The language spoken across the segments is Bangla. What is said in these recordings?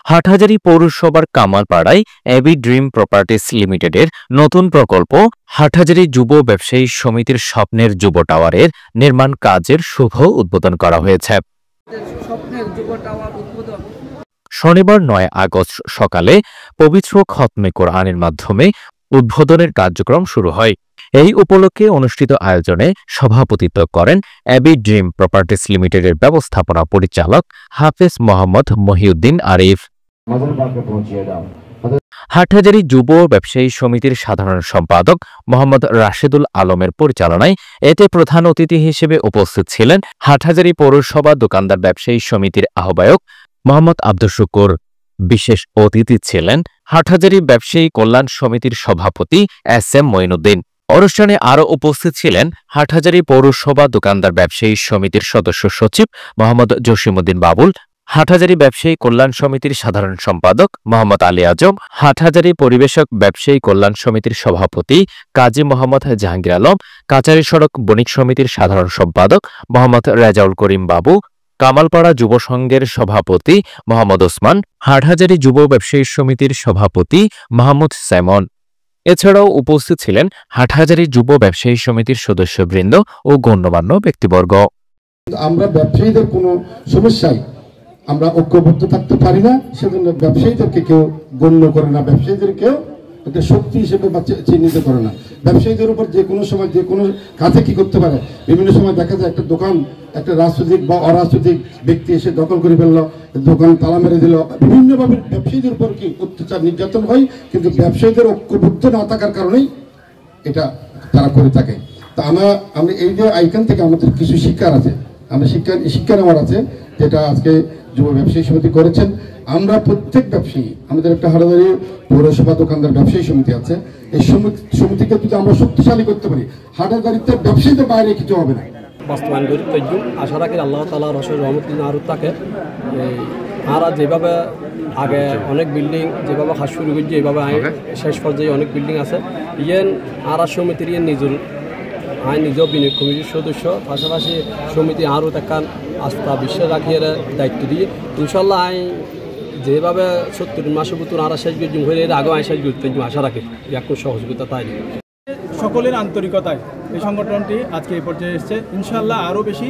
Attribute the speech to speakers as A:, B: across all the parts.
A: হাটহাজারী পৌরসভার কামালপাড়ায় এবি ড্রিম প্রপার্টিজ লিমিটেডের নতুন প্রকল্প হাটহাজারী যুব ব্যবসায়ী সমিতির স্বপ্নের যুব টাওয়ারের নির্মাণ কাজের শুভ উদ্বোধন করা হয়েছে। শনিবার ৯ আগস্ট সকালে পবিত্র খতমে কোরআনের মাধ্যমে উদ্বোধনের কার্যক্রম শুরু হয়। এই উপলক্ষে অনুষ্ঠিত আয়োজনে সভাপতিত্ব করেন এবি ড্রিম প্রপার্টিজ লিমিটেডের ব্যবস্থাপনা পরিচালক হাফেজ মোহাম্মদ মহিউদ্দিন আরিফ। হাটহাজারী যুব ব্যবসায়ী সমিতির সাধারণ সম্পাদক মোহাম্মদ রাশেদুল আলমের পরিচালনায় এতে প্রধান অতিথি হিসেবে উপস্থিত ছিলেন হাটহাজারী পৌরসভা দোকানদার ব্যবসায়ী সমিতির আহ্বায়ক মোহাম্মদ আব্দুল শুকুর। বিশেষ অতিথি ছিলেন হাটহাজারী ব্যবসায়ী কল্যাণ সমিতির সভাপতি SM মঈনুদ্দিন। অনুষ্ঠানে আরও উপস্থিত ছিলেন হাটহাজারী পৌরসভা দোকানদার ব্যবসায়ী সমিতির সদস্য সচিব মোহাম্মদ জসিমউদ্দিন বাবুল, হাটহাজারী ব্যবসায়ী কল্যাণ সমিতির সাধারণ সম্পাদক মোহাম্মদ আলী আজম, হাটহাজারী পরিবেশক ব্যবসায়ী কল্যাণ সমিতির সভাপতি কাজী মোহাম্মদ জাহাঙ্গীর আলম, কাচারী সড়ক বণিক সমিতির সাধারণ সম্পাদক মোহাম্মদ রেজাউল করিম বাবু, কামালপাড়া যুব সংঘের সভাপতি মোহাম্মদ ওসমান, হাটহাজারী যুব ব্যবসায়ী সমিতির সভাপতি মাহমুদ সাইমন। এছাড়াও উপস্থিত ছিলেন হাটহাজারী যুব ব্যবসায়ী সমিতির সদস্যবৃন্দ ও গণ্যমান্য ব্যক্তিবর্গ।
B: আমরা ব্যবসায়ীদের কোনো সমস্যায় আমরা ঐক্যবদ্ধ থাকতে পারি না, সেজন্য ব্যবসায়ীদেরকে কেউ গণ্য করে না, ব্যবসায়ীদেরকেও একটা শক্তি হিসেবে চিহ্নিত করে না। ব্যবসায়ীদের উপর যে কোনো সময় যে কোনো কাজে কি করতে পারে, বিভিন্ন সময় দেখা যায় একটা দোকান একটা রাজনৈতিক বা অরাজনৈতিক ব্যক্তি এসে দখল করে ফেললো, দোকান তালা মেরে দিল, বিভিন্নভাবে ব্যবসায়ীদের উপর কি অত্যাচার নির্যাতন হয়, কিন্তু ব্যবসায়ীদের ঐক্যবদ্ধ না থাকার কারণেই এটা তারা করে থাকে। তা আমরা এই যে আইকান থেকে আমাদের কিছু শিক্ষার আছে, আমরা শিক্ষা নেওয়ার আছে, যেটা আজকে যুব ব্যবসায়ী সমিতি করেছেন। আমরা প্রত্যেক ব্যবসায়ী, আমাদের একটা হাটহাজারী পৌরসভা দোকানদার ব্যবসায়ী সমিতি আছে, এই সমিতিকে যদি আমরা শক্তিশালী করতে পারি, হাটহাজারীতে ব্যবসায়ীদের বাইরে কিছু হবে না।
C: বাস্তবায়ন করি আশা রাখি আল্লাহ তাআলা রসুল রহমত আরও থাকে। আমরা যেভাবে আগে অনেক বিল্ডিং যেভাবে কাজ শুরু করছি, এইভাবে শেষ পর্যায়ে অনেক বিল্ডিং আছে। ইয়েন আর সমিতির নিজেও বিনিয়োগ কমিটির সদস্য, পাশাপাশি সমিতি আরও দেখান আস্থা বিশ্বাস রাখিয়ে দায়িত্ব দিয়ে ইনশাল্লাহ যেভাবে 70 মাসের ভিতর আর শেষ করছি হয়ে আগেও শেষ করতে আশা রাখি একটু সহযোগিতা তাই
D: সকলের আন্তরিকতায় এই সংগঠনটি আজকে এই পর্যায়ে এসেছে। ইনশাল্লাহ আরও বেশি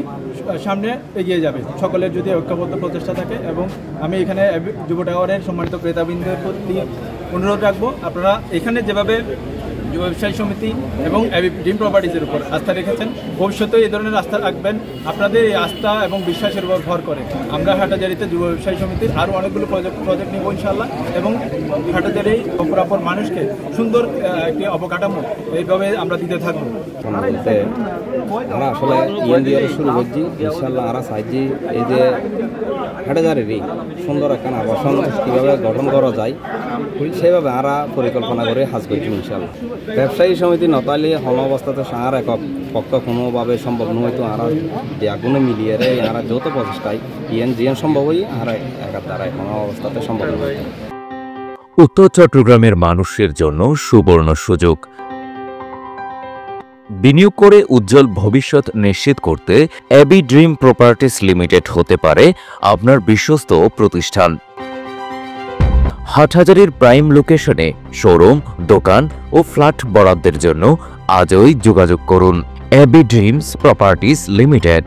D: সামনে এগিয়ে যাবে সকলের যদি ঐক্যবদ্ধ প্রচেষ্টা থাকে। এবং আমি এখানে যুব টাওয়ারের সম্মানিত ক্রেতাবৃন্দের প্রতি অনুরোধ রাখবো, আপনারা এখানে যেভাবে যুব ব্যবসায়ী সমিতি এবং এবি ড্রিম প্রপার্টিজের উপর আস্থা রেখেছেন, ভবিষ্যতে এই ধরনের আস্থা রাখবেন। আপনাদের এই আস্থা এবং বিশ্বাসের উপর ভর করে আমরা হাটহাজারীতে যুব ব্যবসায়ী সমিতির আরও অনেকগুলো প্রজেক্ট নিব ইনশাল্লাহ, এবং হাটহাজারী অপরাপর মানুষকে সুন্দর একটি অবকাঠামো এইভাবে আমরা দিতে থাকবো।
E: আমরা আসলে ইয়ে দিয়ে শুরু করছি ইনশাল্লাহ। আমরা চাইছি এই যে হাটহাজারীরই সুন্দর একটা আবাসন কীভাবে গঠন করা যায় সেভাবে আমরা পরিকল্পনা করে হাজ করছি ইনশাল্লাহ। ব্যবসায়ী সমিতি নতালি হল অবস্থাতে সার একক পক্ষ কোনোভাবে সম্ভব নয়, তো আমরা ব্যাগুনে মিলিয়ে আমরা যত প্রচেষ্টায় জিয়ান সম্ভব হই আর একার দ্বারা কোনো অবস্থাতে সম্ভব নয়।
A: উত্তর চট্টগ্রামের মানুষের জন্য সুবর্ণ সুযোগ। বিনিয়োগ করে উজ্জ্বল ভবিষ্যৎ নিশ্চিত করতে এবি ড্রিম প্রপার্টিজ লিমিটেড হতে পারে আপনার বিশ্বস্ত প্রতিষ্ঠান। হাটহাজারীর প্রাইম লোকেশনে শোরুম, দোকান ও ফ্ল্যাট বরাদ্দের জন্য আজই যোগাযোগ করুন এবি ড্রিমস প্রপার্টিজ লিমিটেড।